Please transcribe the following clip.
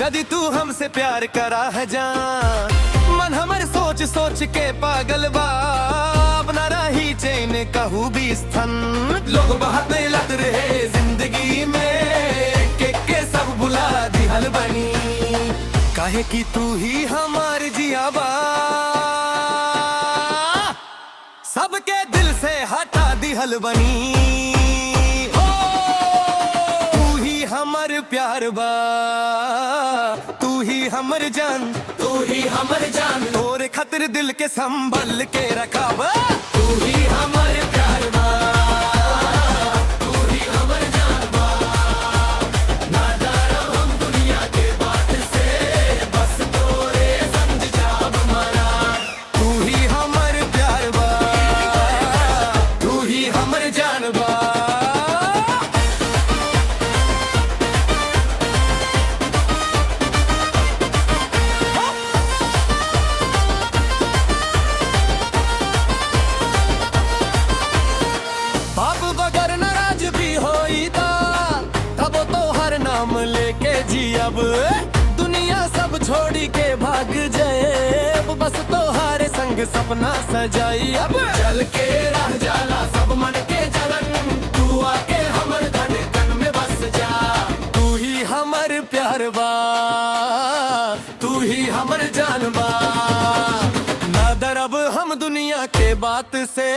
यदि तू हमसे प्यार करा है जान, मन हमारे सोच सोच के पागल बा, अपना रही चैन कहूँ भी स्थन। लोग बहुत लग रहे जिंदगी में के सब भुला दिहल बनी, काहे कि तू ही हमार जियाबा, सबके दिल से हटा दिहल बनी। तू ही हमर प्यार बा, तू ही हमर जान, तू ही हमर जान, तोरे खातिर दिल के संभल के रखा बा। तू ही हमर प्यार बा, तू ही हमर जान बा, ना डरब हम दुनिया के बात से, बस तोरे समझ जाब मरा। तू ही हमर प्यार बा, तू ही हमर जान बा। बाप बगर नाराज भी होई ता, तब तो हर नाम लेके जी। अब दुनिया सब छोड़ी के भाग जाए, बस तो हर संग सपना सजाई। अब चल के रह जाला सब मन के जलन, तू आके हमर धड़कन में बस जा। तू ही हमर प्यार बा, तू ही हमर जान बा, ना डरब हम दुनिया के बात से,